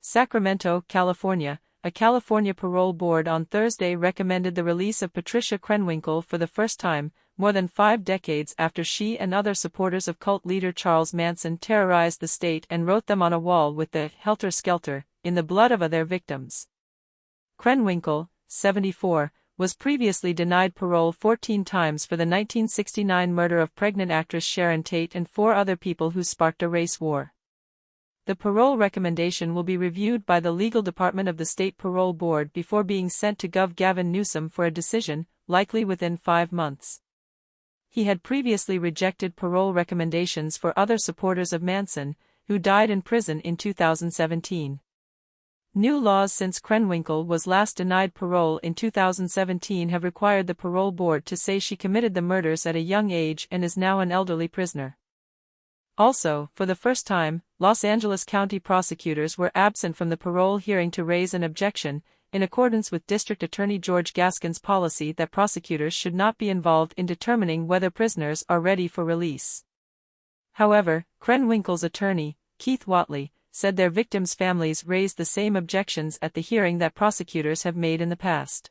Sacramento, California. A California parole board on Thursday recommended the release of Patricia Krenwinkel for the first time, more than 5 decades after she and other supporters of cult leader Charles Manson terrorized the state and wrote them on a wall with the "Helter Skelter" in the blood of their victims. Krenwinkel, 74, was previously denied parole 14 times for the 1969 murder of pregnant actress Sharon Tate and 4 other people who sparked a race war. The parole recommendation will be reviewed by the legal department of the state parole board before being sent to Gov. Gavin Newsom for a decision, likely within 5 months. He had previously rejected parole recommendations for other supporters of Manson, who died in prison in 2017. New laws since Krenwinkel was last denied parole in 2017 have required the parole board to say she committed the murders at a young age and is now an elderly prisoner. Also, for the first time, Los Angeles County prosecutors were absent from the parole hearing to raise an objection, in accordance with District Attorney George Gaskin's policy that prosecutors should not be involved in determining whether prisoners are ready for release. However, Krenwinkel's attorney, Keith Whatley, said their victims' families raised the same objections at the hearing that prosecutors have made in the past.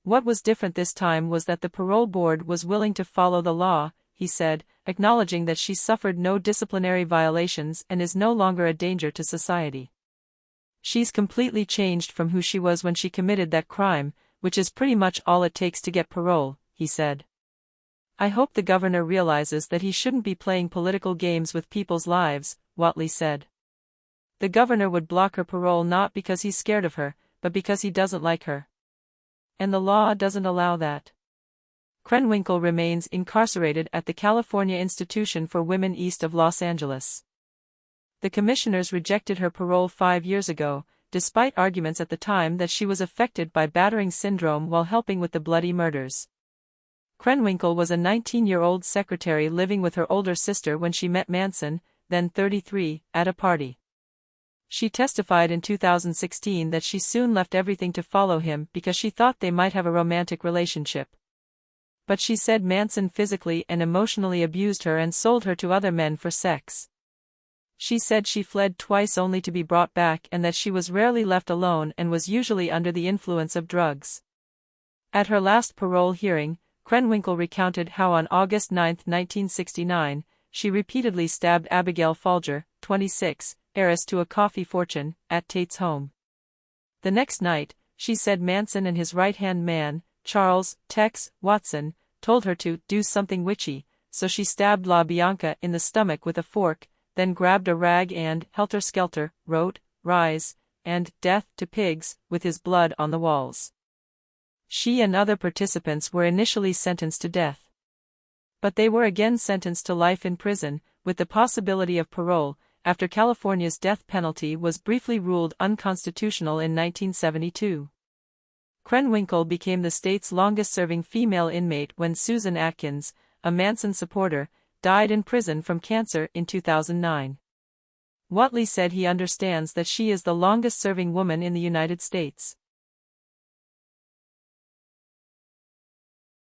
What was different this time was that the parole board was willing to follow the law, he said, acknowledging that she suffered no disciplinary violations and is no longer a danger to society. She's completely changed from who she was when she committed that crime, which is pretty much all it takes to get parole, he said. I hope the governor realizes that he shouldn't be playing political games with people's lives, Whatley said. The governor would block her parole not because he's scared of her, but because he doesn't like her. And the law doesn't allow that. Krenwinkel remains incarcerated at the California Institution for Women east of Los Angeles. The commissioners rejected her parole 5 years ago, despite arguments at the time that she was affected by battering syndrome while helping with the bloody murders. Krenwinkel was a 19-year-old secretary living with her older sister when she met Manson, then 33, at a party. She testified in 2016 that she soon left everything to follow him because she thought they might have a romantic relationship. But she said Manson physically and emotionally abused her and sold her to other men for sex. She said she fled twice only to be brought back and that she was rarely left alone and was usually under the influence of drugs. At her last parole hearing, Krenwinkel recounted how on August 9, 1969, she repeatedly stabbed Abigail Folger, 26, heiress to a coffee fortune, at Tate's home. The next night, she said Manson and his right-hand man, Charles Tex Watson, told her to do something witchy, so she stabbed La Bianca in the stomach with a fork, then grabbed a rag and, helter skelter, wrote, "Rise," and "Death to Pigs," with his blood on the walls. She and other participants were initially sentenced to death. But they were again sentenced to life in prison, with the possibility of parole, after California's death penalty was briefly ruled unconstitutional in 1972. Krenwinkel became the state's longest-serving female inmate when Susan Atkins, a Manson supporter, died in prison from cancer in 2009. Whatley said he understands that she is the longest-serving woman in the United States.